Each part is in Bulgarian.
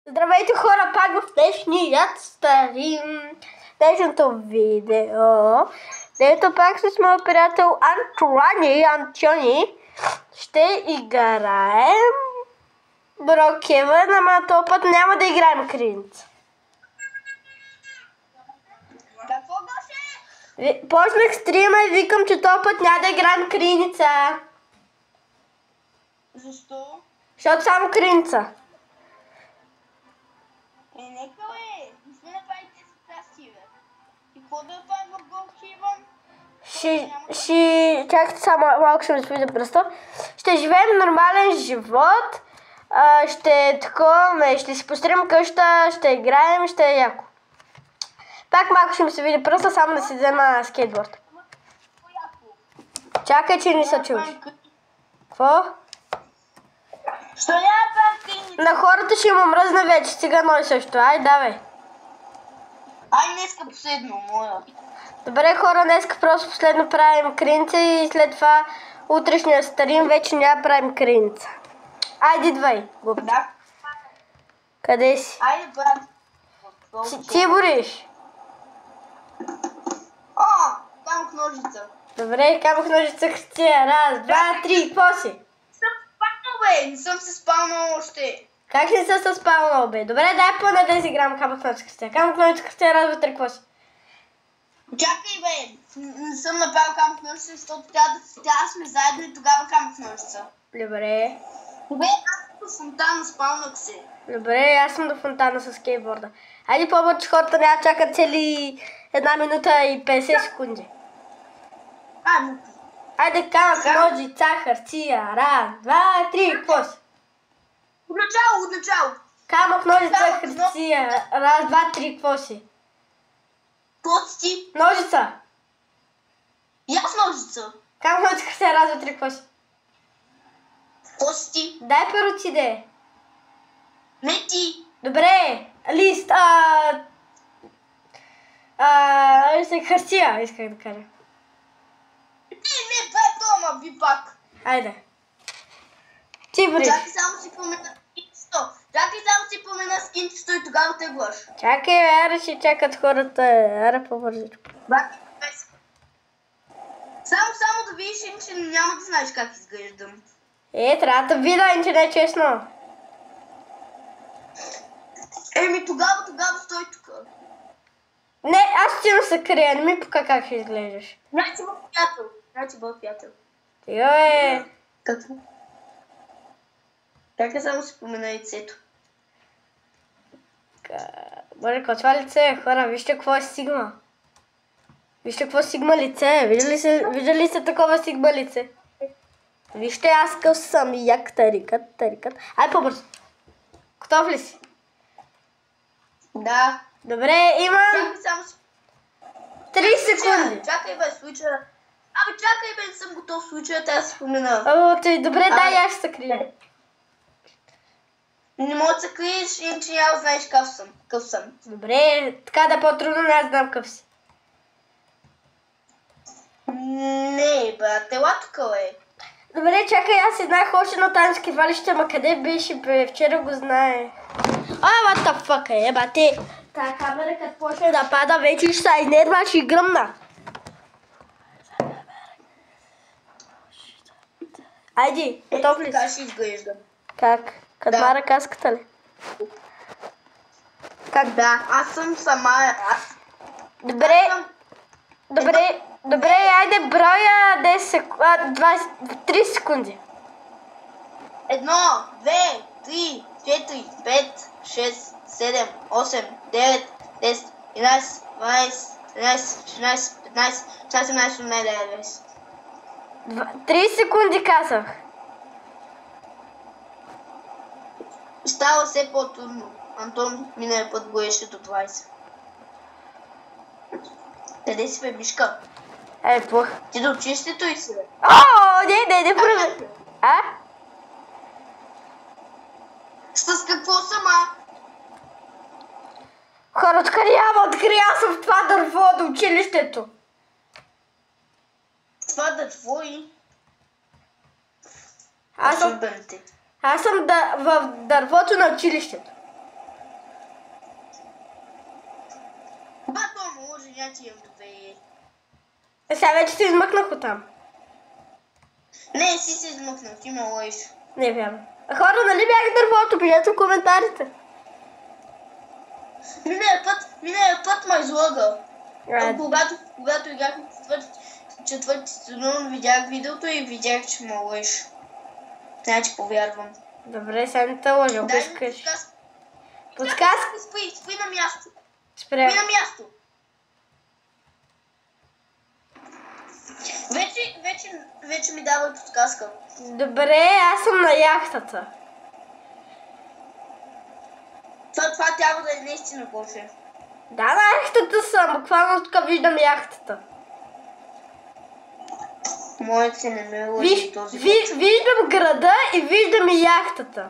Здравейте хора, пак в днешното видео, дето пак с моят приятел Антони ще играем Brookhaven, ама този път няма да играем криница. Какво беше? Почнах стрима и викам, че този път няма да играем криница. Защо? Защото само криница. Нека бе, не сме направили тези красиви. И какво да правим в Brookhaven? Чакайте само малко, ще ми се видя пръста. Ще живеем нормален живот. Ще ще си построим къща, ще играем, ще е яко. Пак малко ще ми се види пръста, само да си взема скейтборд. Чакай, че не се чуеш. Какво? Що няма правим? На хората ще им мръзна вече, сега ной също. Ай, давай. Ай, днеска последно, моя. Добре хора, днеска просто последно правим криница и след това утрешния стрим вече няма правим криница. Айде, идвай. Да. Къде си? Айде, брат. Ти бориш. О, камък ножица. Добре, камък ножица хартия. Раз, два, три, какво си? Съм спалнал, бе, не съм се спалнал още. Как не се спалнал, бе? Добре, дай по-на 10 грам камък ножица хартия. Камък ножица хартия, раз, два, три, какво си? Чакай, бе, не съм направил камък ножица, защото трябва да сме заедно и тогава камък ножица. Добре. Бе, аз съм до фонтана, спалнах се. Добре, аз съм до фонтана с скейтборда. Айде по-бързо, че хората няма чакат цели 1 минута и 50 секунди. Айде камък, ножица, хартия. Раз, два, три, какво си? От начало. Камък, ножица, хартия. Раз, два, три, какво си? Какво си ти? Ножица. И аз ножица. Камък, ножица, хартия. Раз, два, три, какво си? Какво си ти? Дай перо ти де. Не ти. Добре, лист, хартия, исках да кажа. Не, това е тома, ви пак. Айде. Ти бориш. Чакай само си помена скинчето и тогава те глаш. Чакай, аре ще чакат хората, аре по-бързичко. Само да видиш, че няма да знаеш как изглеждам. Трябва да видя, че не е честно. Еми тогава стой тук. Не, аз ти се крия, не ми пука как ще изглеждаш. Значи бъл приятел. Тига бе. Какво? Чакай само си помена лицето. Боже, това лице е, хора, вижте какво е сигма. Вижте какво сигма лице е, виждали ли сте такова сигма лице? Вижте, аз къв съм як тарикът. Ай по-бързо. Готов ли си? Да. Добре, имам 3 секунди. Чакай бе, случая. Чакай бе, не съм готов случая, трябва да се спомена. Добре, дай, аз ще се крия. Не мога да се криеш, иначе няма да знаеш къв съм. Добре, така да е по-трудно, не аз знам къв си. Не, брат, ела тук, бе. Добре, чакай, аз си знаех още едно тански валище, ама къде беше, бе? Вчера го знае. What the fuck, бате? Тая камера като почне да пада, вече ще се изнерва, ще гръмна. Айди, готов ли си? Така ще изглеждам. Как? Като мара каската ли? Как да? Аз съм сама. Добре, айде броя 3 секунди. 1, 2, 3, 4, 5, 6, 7, 8, 9, 10, 11, 12, 13, 14, 15, 16, 17, 18. 3 секунди казах. Става все по-трудно. Антон миналия път гоеше до 20. Къде си бе, мишка? Пух. Ти да учистито и си бе. Не, прави. С какво сама? Хора, откъде аз съм в това дърво до училището? Това дърво и... Аз съм в дървото на училището. Бато може, я ти имам доверие. Сега вече се измъкнах оттам. Не, си се измъкнал, ти ме лъжиш. Не вярвам. Хора, нали бях дървото? Пишете в коментарите. Миналия път ме излъгал. А, Когато играхме четвърти сезон, видях видеото и видях, че ме лъжиш. Значи повярвам. Добре, сега не те лъжа, ако Дай ми искаш. подсказка. Подсказка? Спи на място. Спря. Спи на място. Вече ми дава подсказка. Добре, аз съм на яхтата. Това трябва да е наистина Гоше. Да, на яхтата съм. Буквално тук виждам яхтата. Моят се не ме лъжи този. Виждам града и виждам и яхтата.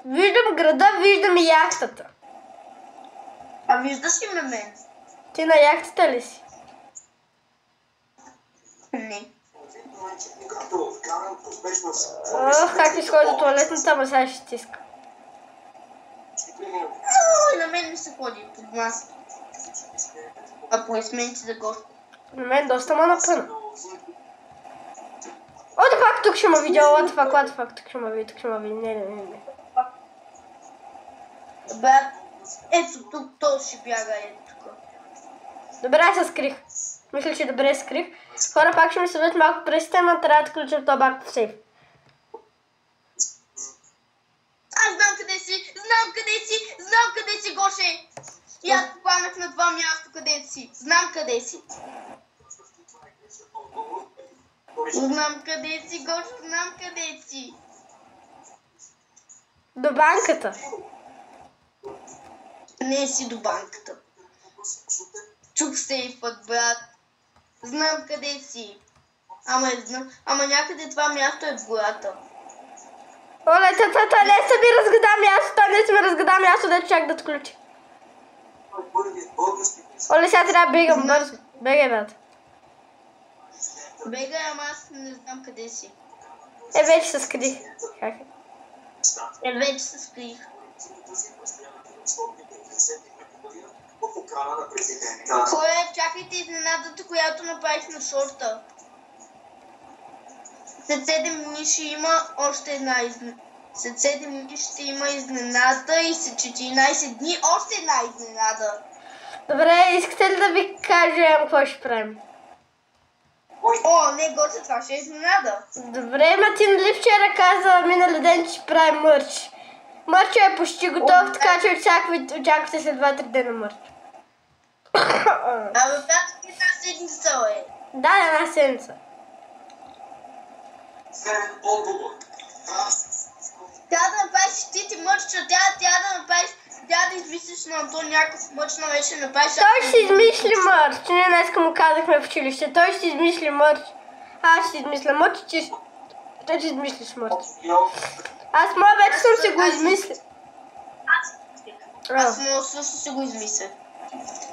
Виждам града, виждам и яхтата. А виждаш ли ме мен? Ти на яхтата ли си? Не. Ох, как изходи до туалетната, ама сега ще стиска. И на мен ми се ходи под масата. А поясмените за Гоше. На мен доста ма напъна. О, да факт, тук ще ме видя, what the fuck, тук ще ме види, не. Брат, ето тук, то ще бяга, ето тук. Добре, аз се скрих. Мисля, че добре скрих. Хора, пак ще ми съветват малко пресите, но трябва да включим това бак в сейф. Аз знам къде си, Гоше! И аз попаднах на това място, къде си. Знам къде си. Знам къде си, Гоше, знам къде си. До банката. Не си до банката. Чук сейфът, брат. Знам къде си. Ама някъде това място е в гората. Оле, това не са ми разгада място, не са ми разгада място, да чак да отключи. Оле, сега трябва да бегам бързо. Бегай, брат. Бегай, ама аз не знам къде си. Вече се скрих. Как е? Вече се скрих. Хора, чакайте изненадата, която направих на шорта. След 7 дни ще има още една изненада. След 7 дни ще има изненада и след 14 дни още една изненада. Добре, искате ли да ви кажа какво ще правим? О, не, Гоше, това ще е изненада. Добре, ма ти нали вчера каза минали ден, че ще правим мърч. Мърчът е почти готов, така че очаквате след 2-3 дена мърч. Абе, брат, една седмица, е. Да, една седмица. Трябва да направиш ти мърча, трябва да измислиш на Антон някакъв мърч, но вече направиш... Той ще измисли мърч. Ние днеска му казахме в училище. Той ще измисли мърч. Аз ще измисля мърч, той ще измислиш мърч. Аз моя вече съм си го измислил. Аз много също си го измисля.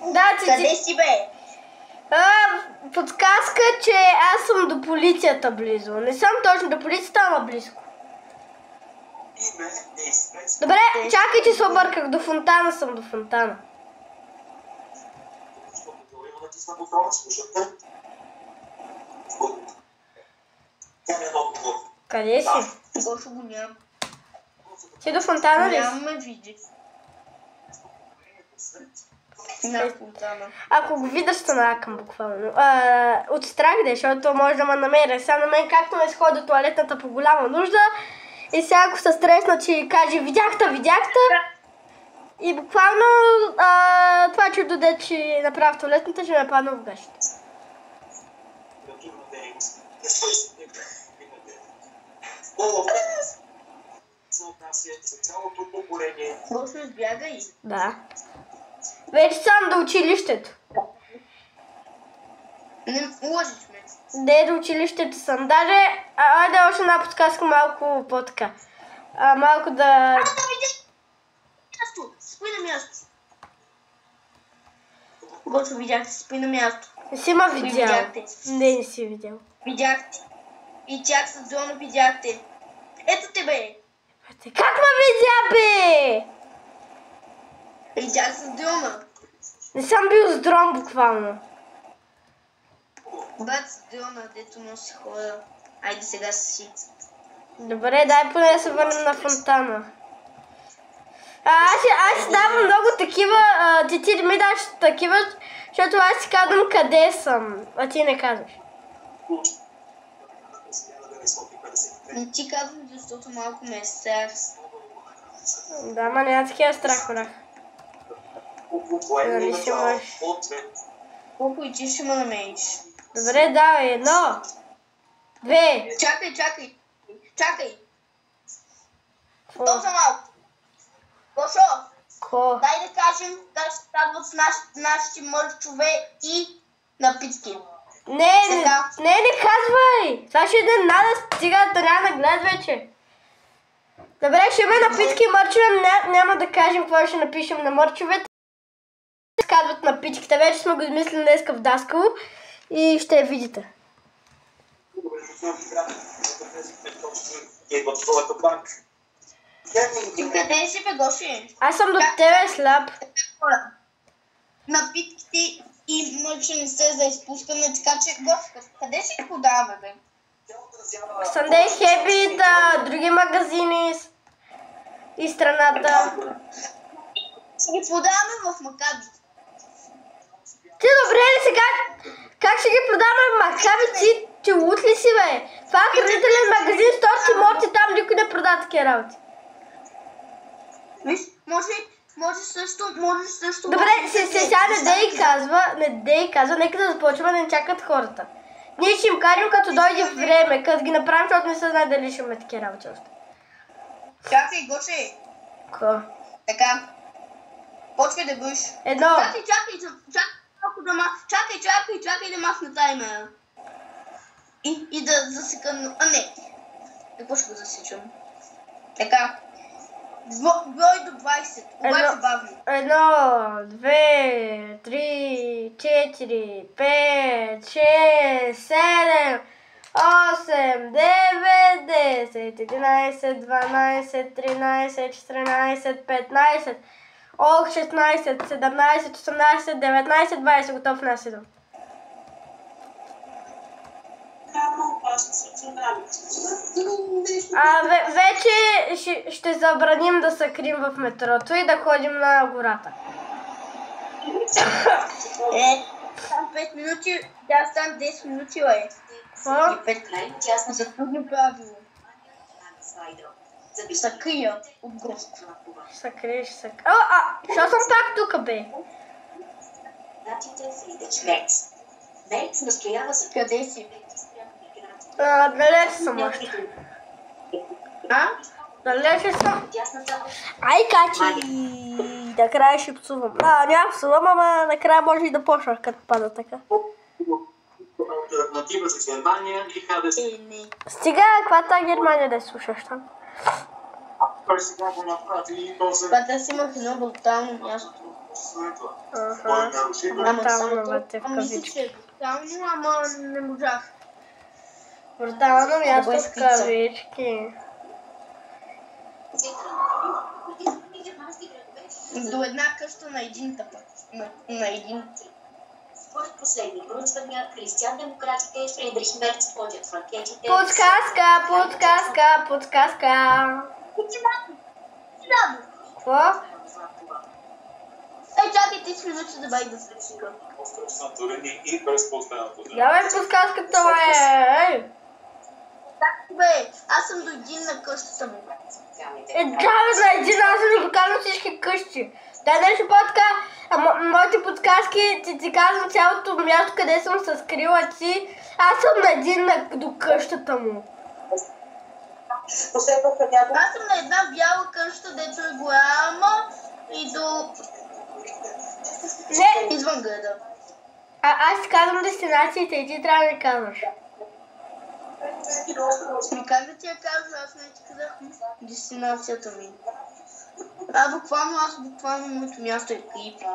Да, Къде си, бе? Подсказка, че аз съм до полицията близо. Не съм точно до полицията, ама близко. Добре, чакай, че се обърках. До фонтана съм, до фонтана. Къде си? Гошо го няма. Ти до фонтана ли си? Няма ме види. На фонтана. Ако го видиш, ще накам буквално. От страх да, защото може да ме намеря. Сега на мен както ме изходи туалетната по голяма нужда. И сега ако се стресна, че каже видяхте. И буквално това чудо, де че направя туалетната, ще ме падна в гащите. Гошо, избягай. Да. Вече съм до училището. Не лъжиш ме. Не, до училището съм. Даже, айде още една подсказка малко по-така. Малко да... Да видя! Място! Спи на място. Гошо, видяхте, спи на място. Не си ма видял. Видяхте. Не си видял. Видяхте. И тях с зона видяхте. Ето те, бе. Как ме видя, бе? И тя с дрона. Не съм бил с дрон буквално. Брат с дрона, дето носи хора. Айде сега си. Добре, дай поне да се върнем на фонтана. Аз си давам много такива, ти не ми даш такива, защото аз си казвам къде съм, а ти не казваш. Не ти казвам, защото малко ме е страх. Да, ма няма такива страх, брах. Нали ще можеш. Колко и ти ще ме намериш? Добре, давай, 1, 2. Чакай. Какво? То за малко. Гошо, Какво? дай да кажем да ще стават нашите мърчове и напитки. Не казвай! Това ще е надо, стига да няма да гледат вече. Добре, ще има напитки и мърчове, няма да кажем какво ще напишем на мърчовете. Казват напитките, вече сме го измислили днеска в Даскало и ще я видите. Ти къде си, бе, Гоши? Аз съм до тебе слаб. Напитките и мърче не се за изпускане, така че Гоши, къде си ги подаваме, бе? Sunday Happy, да, други магазини и страната. Ще ги подаваме в Макаби. Ти добре ли сега? Как ще ги продаваме в Макаби? Ти лут ли си, бе? Това е хранителен магазин с торти морти, там никой не продава такива работи. Виж, може също... Добре, сега не дей казва, нека да започваме да не чакат хората. Ние ще им кажем като дойде време, като ги направим, защото не се знае дали ще имаме такива работи още. Чакай, Гоши. Какво? Така. Почвай да бъш. Едно. Чакай да махна таймера. И да засека... А, не. Какво ще го засечам? Така. Брой до 20. Обаче бавно. 1, 2, 3, 4, 5, 6, 7, 8, 9, 10, 11, 12, 13, 14, 15, 16, 17, 18, 19, 20. Готов на 7. Вече ще забраним да се крим в метрото и да ходим на гората. Там 5 минути, да стан 10 минути, бе. Какво? За други правило. Се крия от гост. Се криеш, що съм пак тук, бе? Къде си? Далеч съм още. Далеч съм. Ай, качи! Накрая ще псувам. Няма псувам, ама накрая може и да почнах, като пада така. Альтернатива за Германия и ХДС. Стига, каквата Германия да слушаш там. Той сега го направи и то се... Когато си имах едно брутално място. Брутално вътре в Мисля, кавички. че е брутално, ама не можах. Брутално място в кавички. До една къща на един тъпък. На един. Според последни проучвания, християн-демократите и Фридрих Мерц водят в анкетите... Подсказка. Какво? Чакай, ти си минути да байк да се решика. Санторини и без поставеното време. Я бе подсказката, бе! Бе, аз съм до един на къщата му. На един аз съм обикалям всички къщи. Дай нещо по-така, моите подсказки ти казвам цялото място, къде съм се скрила ти. Аз съм на един до къщата му. Аз съм на една бяла къща, дето е голяма и до... Не, Извън града. аз ти казвам дестинациите и ти трябва да ми казваш. Как да ти я кажа, аз не ти казах дестинацията ми. Буквално моето място е Крипи.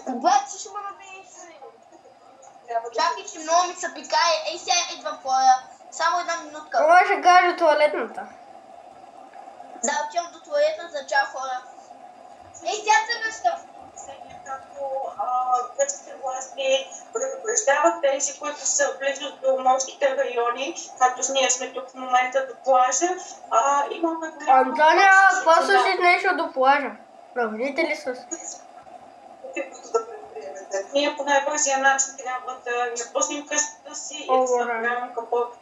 Обаче ще ме набиеш. Чакай, че много ми се пикае. Ей, сега идвам хора. Само една минутка. Може да кажа туалетната. Да, отивам до туалета за чао хора. Ей, тя се връща. Както гръцките власти предупреждават тези, които са близо до морските райони, както ние сме тук в момента до плажа, имаме голяма Антония, опасност какво от това. слушаш нещо до плажа? Равните ли са? Ние по най-бързия начин трябва да напуснем къщата си и да се направим към по-добре.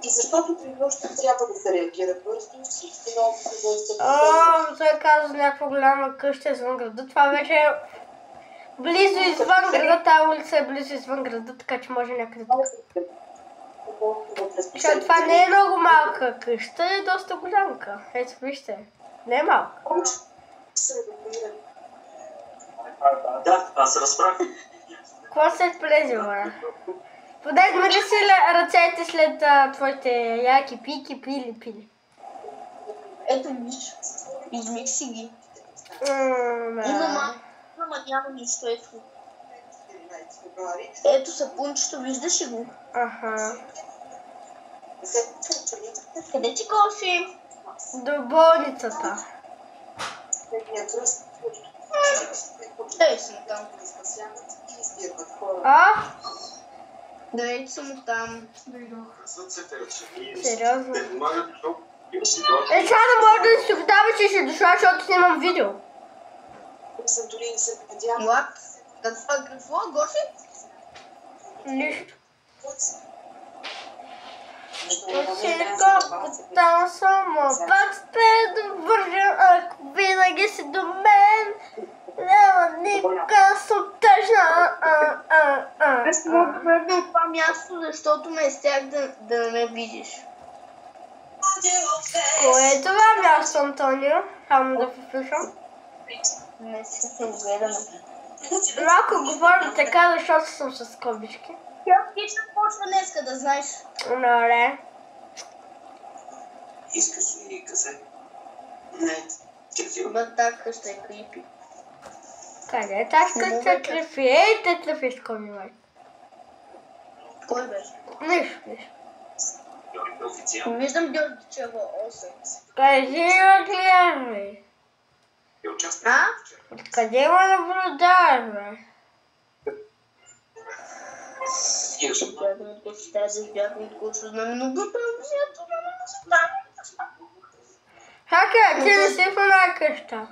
И защото при нужда трябва да се реагира бързо, всички нови съдейства. Той казва някаква голяма къща извън града. Това вече е близо извън града, тази улица е близо извън града, така че може някъде тук. Защото това не е много малка къща, е доста голямка. Ето, вижте. Не е малка. Да, аз разбрах. Какво се е плезил, бе? Подегна ли си ръцете след твоите яки пики, пили? Ето виж. Измих си ги. Ама няма нищо, ето. Ето сапунчето, виждаш ли го? Аха. Къде ти кофи? До болницата. Ей съм там. Да, ето съм там. Сериозно? Те помагат, защото Сега не може да си обдава, че ще дошла, защото снимам видео. What? Какво? Гофи? Нищо. Там само пак спе да вържа, ако винаги си до мен. Няма никога съм тъжна. Аз не мога да върна от това място, защото ме стях да не ме видиш. Кое е това място, Антонио? Само да послушам. Не се гледаме. Малко говоря така, защото съм с скобички. Тя отлично почва днеска, да знаеш. Добре. искаш ли касе? Не. Ама тази къща е крипи. Къде е тази къща трефи? Ей, те трефи скоби, май. Кой беше? Нищо. Официално. Виждам Георгичева 8. Кажи ме гледай. А? Откъде ме наблюдаваш, бе? Бягам от кучета, бягам от кучета, на много пълзието на мъжата. Хаке, ти не си в една къща.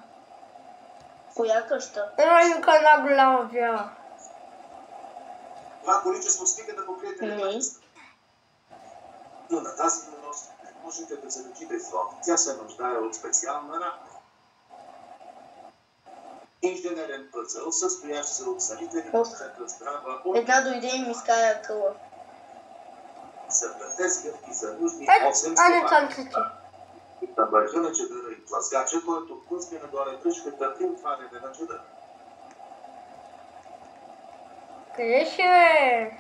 Коя къща? Има тук една голяма бяла. Това количество стига да покриете Не. лекарства. Но на тази нощ не можете да залечите слон. Тя се нуждае от специална рамка. Инженерен пъзъл, състоящ се от залитени мъжата здрава, Една дойде и ми ская къла. за претеска и за нужни Ето, 8 а не стола. танците. На върха на чадъра и плазгача, който пуска нагоре кръшката и отваряне на чадъра. Къде си, бе?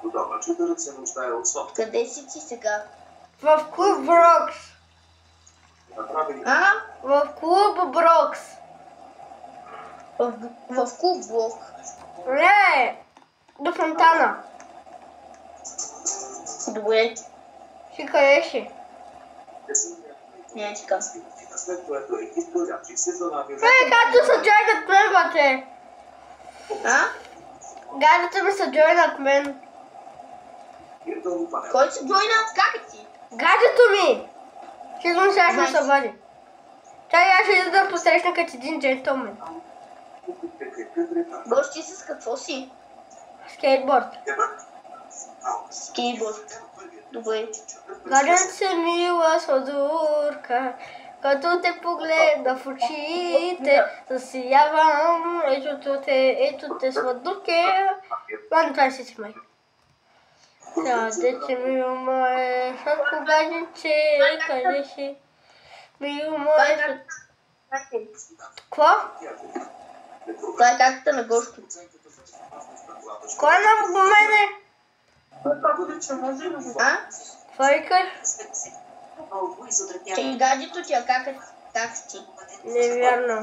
До дома чадърът се нуждае от сон. Къде си ти сега? В клуб Брокс. Направени А? В клуб Брокс. В клуб блок. Не, до фонтана. Добре. Си къде си? Не, така. след което изпълнявши се залавя за Както са джойнат мен, бате. А? Гадите ми са джойнат мен. виртуално панел. Кой се джойна? Как е ти? Гадето ми! Сигурно сега ще ми се бъде. Чай, аз ще ида да посрещна като един джентълмен. Гощи с какво си? Скейтборд. Скейтборд. Добре. Гаден се мила сладурка, като те погледна в очите, засиявам, ето те сладурке. Ладно, това е всичко май. Сядете, мило мое, сладко гаденче, къде си? Мило мое, какво? Това е каката на Гошко. Кой на мене? А? Какво викаш? Че гадито ти, а как си? Невярно.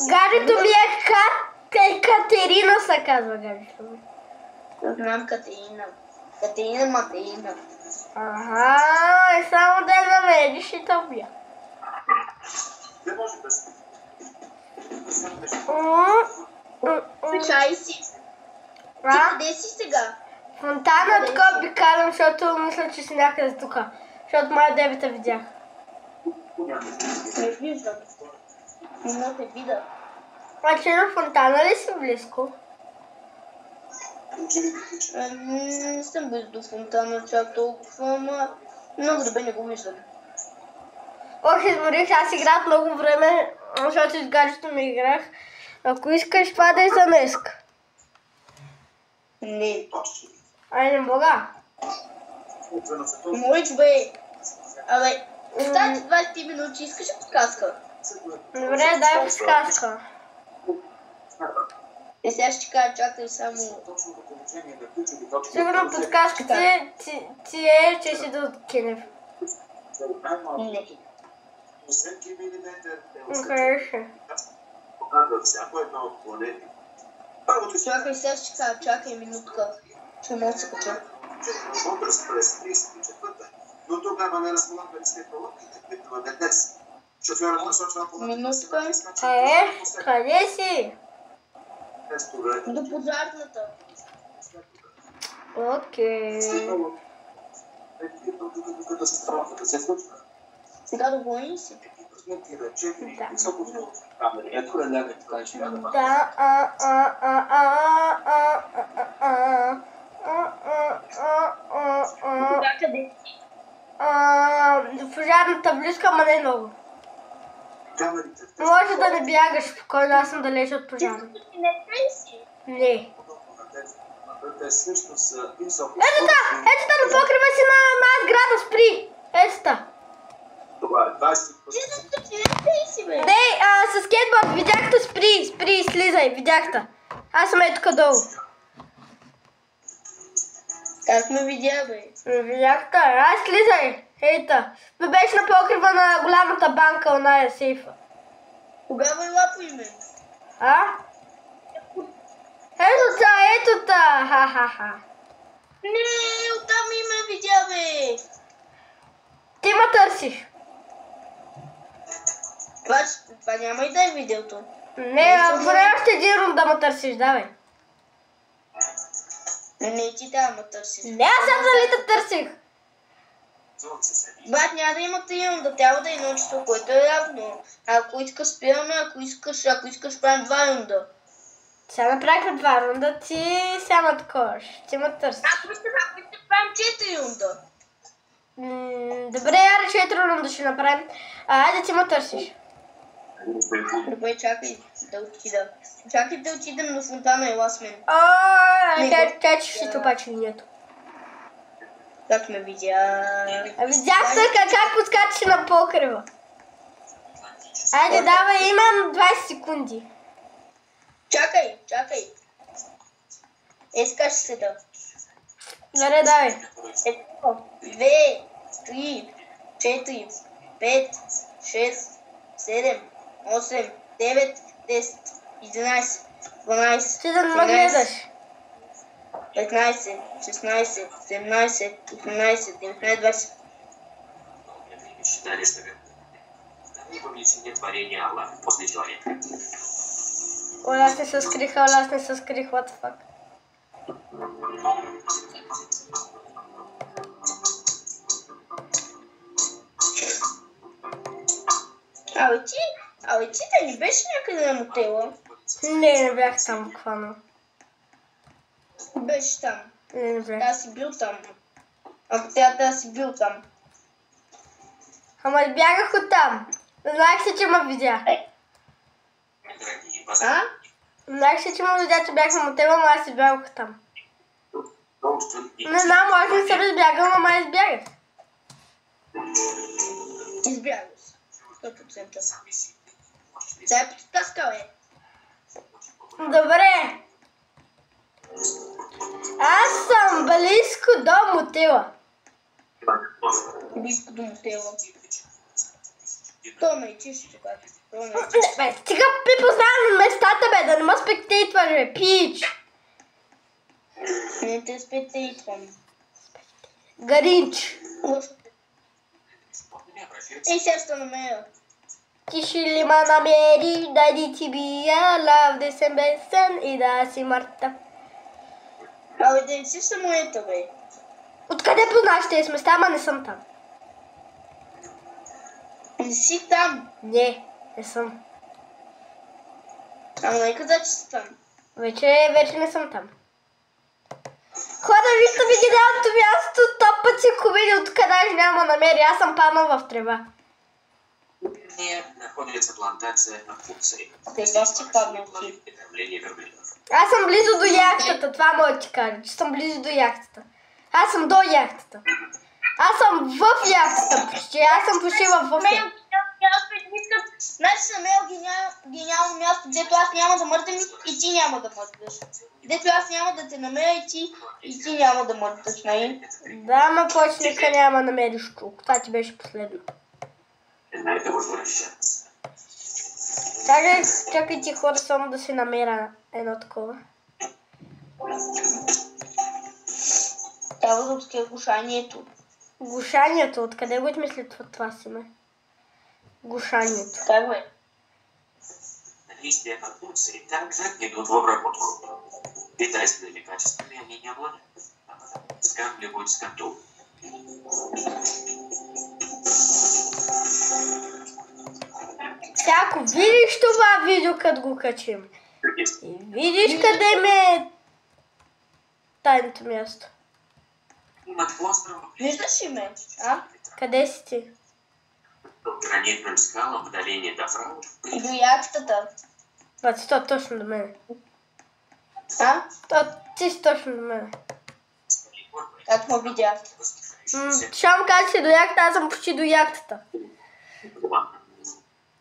Гадето ми е Катерина, се казва гадето ми. Знам Катерина. Катерина Материна. Ага, само да я намериш и то бия. Не може без... Чай си. Ти А? къде си сега? Фонтана тук обикалям, защото мисля, че си някъде тук. Защото моя дебета видях. Не виждам. Не те видя. А че на фонтана ли си близко? Не съм близо до фонтана, чак толкова, ама много добре не го виждам. Ох, изморих, аз играх много време, защото с гаджето ми играх. Ако искаш, падай за днеска. Не. Ай, не мога. Можеш бе. Абе, оставате 20 минути, искаш ли подсказка? Добре, дай подсказка. Сега ще кажа, чакай само. Сигурно подсказката ти е, че си до Кенев. Не. Хорошо. Показва всяко едно отклонение. Първото ще Чакай, сега ще кажа, чакай минутка. Ще мога да се кача. възраст през 34-та, но тогава не разполагали с технологиите, които въде днес. Шофьорът насочва по Минутка. Къде си? До пожарната. Окей. Докато се страхата се случва. Сега до войни си. Да, Къде си? до пожарната близко, ама не много. Може да не бягаш спокойно, аз съм далеч от пожарната. Не си. Не. Ето Ето на покрива си на сграда, спри! Ето та. Това е 20 Не си, бе. Не, с скейтборд, видях те, спри, слизай, видях те. Аз съм тук долу. Как ме видя, бе? Видях те, слизай, ейта. Ме беше на покрива на голямата банка, оная сейфа. Тогава и лапай ме. А? Ето та, ха-ха-ха. Не, оттам и ме видя, бе. Ти ме търсиш. Това няма и да е видеото. Не, поне още един рунд да ме търсиш, давай. Не, ти да ме търсиш. Не, аз сега дали те търсих. Брат, няма да има тъй рунда, трябва да е едно число, което е равно. Ако искаш спираме, ако искаш правим 2 рунда. Сега направихме 2 рунда, ти сега ме таковаш. Ти ме търсиш. Ако искаш правим 4 рунда. Добре, аре 4 рунда ще направим. Айде ти ме търсиш. Добре, чакай да отида. Чакай да отидем на фонтана, ела с мен. Тя че ще обаче линията. Как ме видя? Видях се как подскачаше на покрива. Айде, давай, имам 20 секунди. Чакай. Сега ще седа. Добре, давай. 2, 3, 4, 5, 6, 7, 8, 9, 10, 11, 12, Ти да не ме гледаш. 15, 16, 17, 18, 19, 20. Считали, что повеличение творения Аллаха после человека. Оля, аз не се скрих, what the fuck. Абе ти да не беше някъде на мотела? Не бях там буквално. Беше там. Не бях. Аз си бил там. Ако трябва да си бил там. Ама бягах от там. Знаех се, че ме видя. А? Знаех се, че ме видя, че бях на мотела, но аз си бягах там. Не знам, може да съм избягал, но май избягах. Избягал си. 100%. Сега е подсказка, бе. Добре. Аз съм близко до мотела. Близко до мотела. То ме е чище, чакай. Бе, стига пи познавам местата, бе, да не ме спектейтваш, бе, пич. Не те спектейтвам. Гаринч. Ей, сега ще намеря. Ти ще ли ма намериш, дай ти бия, лав да съм бесен и да си мъртъв. Абе, да не си в самолета, бе. Откъде познаваш тези места, ама не съм там. Не си там. Не съм. Ама не каза, че си там. Вече не съм там. Хора, вижте ми гениалното място, топ път си хубави, откъде няма намери. Аз съм паднал в трева. Находится плантация на функции. Сега ще паднал ти. Притравление верблюдов. Аз съм близо до яхтата, това мога да ти кажа, че съм близо до яхтата. Аз съм до яхтата. Аз съм в яхтата почти, аз съм почти в яхтата. Значи съм имал гениално място, дето аз няма да мърдам и ти няма да мърдаш. Дето аз няма да те намеря и ти няма да мърдаш, нали? Да, ма повече нека няма намериш тук. Това ти беше последно. Это возвращаться. Чакайте хора, само да си намеря едно такова. Трябва да открия гушанието. Гушанието, откъде го мисли това си ме? Гушанието. Как бе? Листья от функции также идут в обработку. Питательными качествами они не обладают. А потому скармливают скоту. Ако видиш това видео, като го качим, и видиш къде ме е тайното място. Виждаш ли ме? А? Къде си ти? Гранитным скалам в долине Дафрау. До яхтата. То точно до мене. А? Ти си точно до мене. Как ме видя? Щом казах си до яхтата, аз съм почти до яхтата.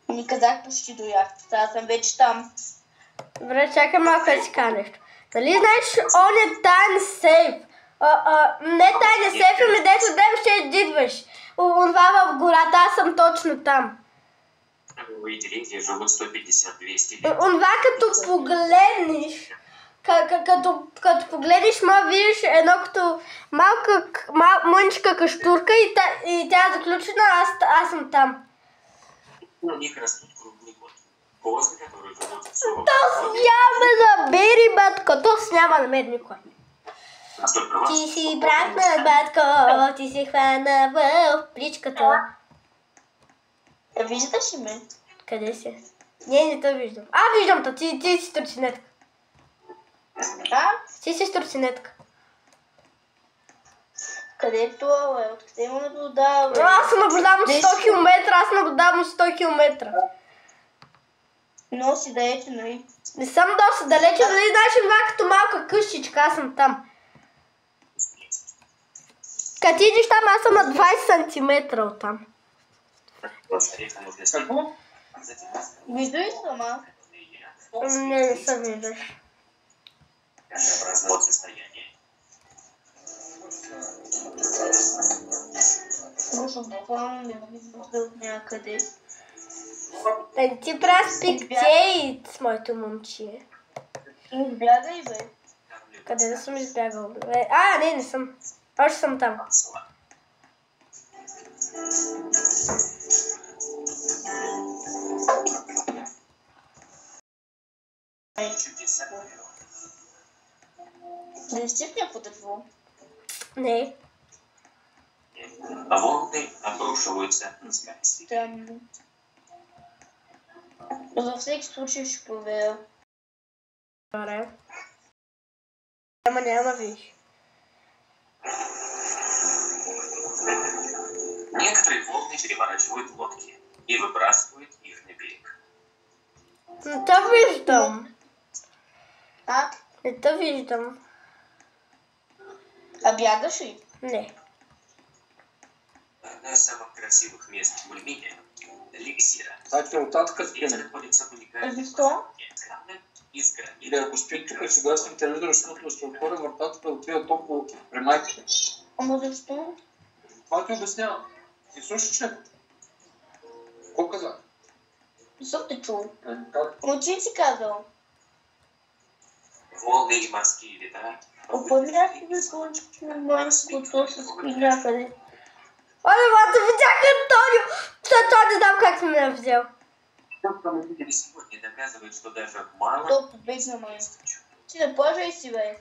Не казах почти до яхтата, аз съм вече там. Добре, чакай малко да си кажа нещо. Нали знаеш, он е тайен сейф. Не тайен сейф, ами дето дем ще идваш. Онова в гората, аз съм точно там. Увидели, где живут 150-200 лет. Онова като погледнеш, като погледнеш, ма видиш едно като малка мъничка каштурка и тя е заключена, аз съм там. У них растут круглый год. Козы, которые живут в суровом То няма да бери, батко, то няма да мери никой. Настолько вас, Ти си бракнат, батко, ти си хвана в пличката. Виждаш ли ме? Къде си? Не те виждам. Виждам те, ти си турцинетка. А? Ти си турцинетка. Къде е това, бе? Откъде му наблюдава, бе? Аз наблюдавам 100 км, аз наблюдавам 100 км. Но си далече, нали? Не съм доста далече, дали знаеш това като малка къщичка, аз съм там. Като идиш там, аз съм на 20 см оттам. река нужно снегу. Затем Виждаш сама? Не се виждаш. газообразное состояние. Слушам, буквално не ме вижда от някъде. Ти правя спектейт с моето момче. Избягай, бе. Къде да съм избягал? Не съм. Още съм там. Чудеса. Да не сте в някакво дърво? Не. Волны обрушиваются на скорости. Там. За всеки случай ще проверя. Добре. Няма, виж. Некоторые волны переворачивают лодки и выбрасывают их на берег. Не те виждам. А? Не те виждам. А бягаш ли? Не. Одно из самых красивых мест в Мульмине – Ликсира. Значи оттатък Здесь спим. находится уникальный Защо? камень из Или гранита. ако спим тук и се гасим телевизора, защото ще отворя вратата да отида топло при майка. Ама защо? Това ти обяснявам. Ти слушаш ли? Какво каза? Не съм те чул. Как? Ама ти си казал? Волны и морские ветра. Опомнях ли да слънчето на морското с някъде? Оле, мата, видях Антонио! Това не знам как съм я взел. Сколько мы видели сегодня, доказывает, что даже мало... Топ близо май. Ти не плажай си, бе.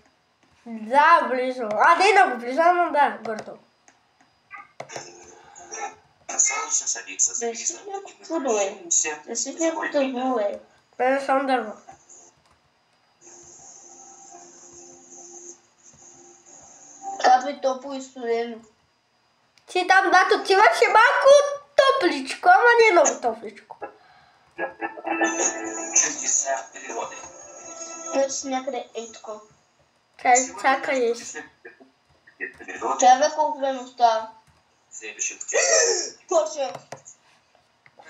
Да, близо. Не много близо, но да, гордо. Осталось садиться за Да си някакво чудо, е. Да си някакво тъжно, е. Не съм дърво. Капе топло и студено. Ти там, да, отиваш и малко топличко, ама не много топличко. Чудеса природы. Той си някъде ей тако. Чакай си. Природа, Трябва колко време остава. следующий Точно.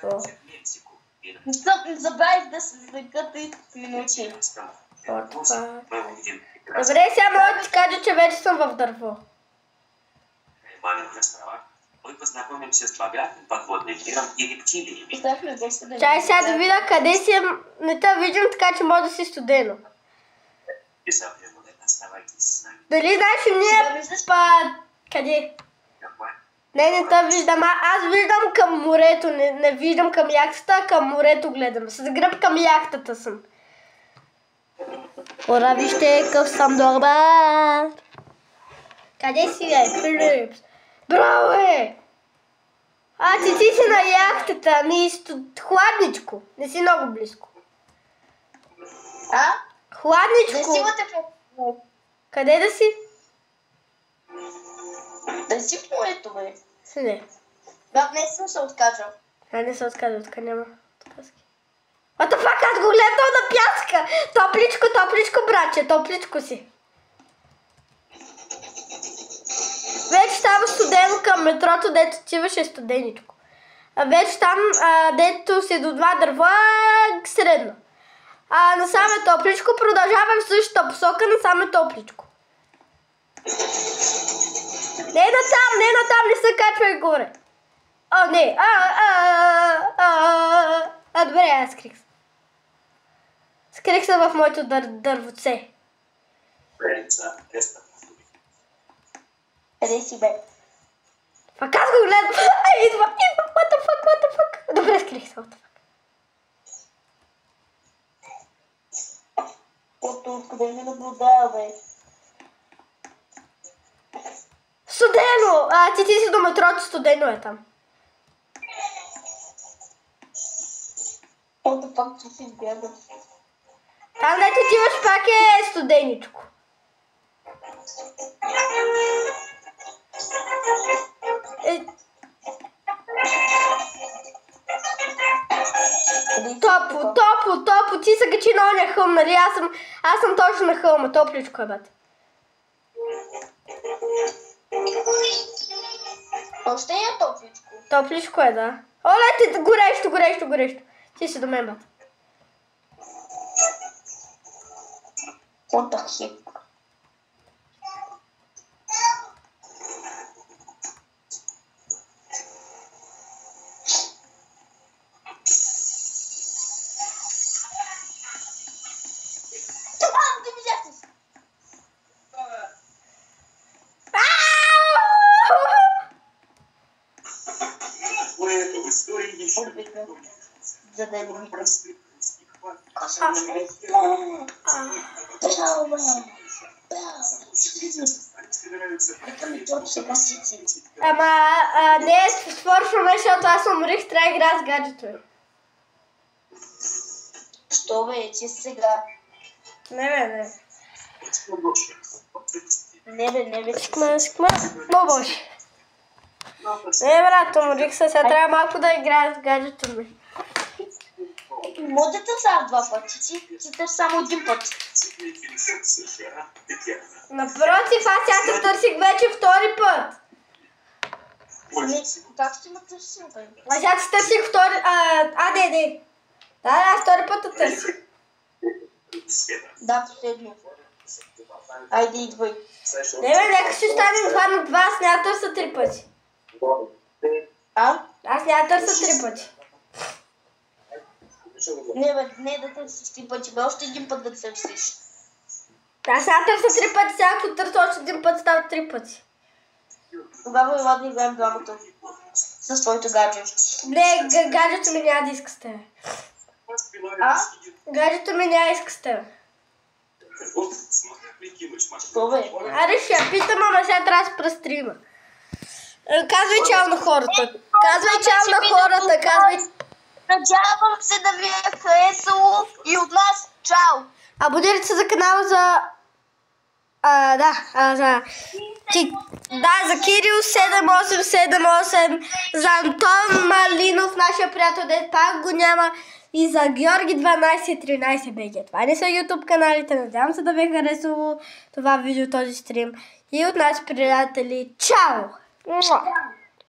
О, в Мексику. И Не забравих да се извлека 30 минути. мы увидим добре, сега мога да ти кажа, че вече съм в дърво. маленьких островах. Мы познакомимся с богатым подводным миром и рептилиями. Оставихме 10 да Чай сега да видя къде си, не те виждам, така че може да си студено. И современно оставайтесь с нами. Дали знаеш, ние па... Къде? Не те виждам, аз виждам към морето, не виждам към яхтата, а към морето гледам. С гръб към яхтата съм. Ора, вижте, къв съм добър. Къде си, Филипс? Браво, е! Ти си на яхтата, хладничко, не си много близко. Да Хладничко. си вътре в... Къде да си? Да си в морето, бе. Не. Да, не съм се откажал. Не се отказва, тук няма отказки. What the fuck, аз го гледам на пясъка! Топличко, топличко, братче, топличко си. Вече става студено към метрото, дето отиваш е студеничко. Вече там, дето си до два дърва, средно. Насам е топличко, продължавам в същата посока, насам е топличко. Не натам, не се качвай горе. Не. Добре, аз скрих. Скрих се в моето дървоце. Къде си, бе? Пак аз го гледам. Идва. What the fuck. Добре, скрих се, what the fuck. Откъде ми наблюдава, бе? Студено! Ти си до метрото, студено е там. What the fuck, че си гледа? Там, дето отиваш, пак е студеничко. Топло, ти се качи на оня хълм, нали? Аз съм точно на хълма, топличко е, бат. Още е топличко. Топличко е, да. Оле, горещо. Ти си до мен, бат. What the heck? Ти видяхте си? За да не ми Не, свършваме, защото аз умрих, трябва да игра с гаджето. Що бе, че сега? Не. Не бе. Скма. Бобош. Не, брат, умрих се, сега трябва малко да играя с гаджето ми. Може да търся два пъти, ти търси само един път. Напротив, аз сега те търсих вече втори път. Как ще ме търсим, бе? А сега те търсих втори... не. Да, аз втори път те търсих. Да, последно. Айде, идвай. Не, нека ще станем 2 на 2, аз няма търся 3 пъти. Аз няма търся 3 пъти. Не да търсиш 3 пъти, бе, още един път да търсиш. Аз сега търся 3 пъти, сега ако търся още един път, става 3 пъти. Тогава ела да играем двамата. С твоето гадже. Не, гаджето ми няма да иска с тебе. Гаджето ми няма иска с теб. Аре ще я питам, ама сега трябва да спра стрима. Казвай чао на хората. Казвай чао на хората. Казвай... Надявам се да ви е харесало и от нас чао! Абонирайте се за канала за... за Кирил 7878, за Антон Малинов, нашия приятел, дет пак го няма, и за Георги 1213 БГ. Това не са YouTube каналите, надявам се да ви е харесало това видео, този стрим. И от нас, приятели, чао!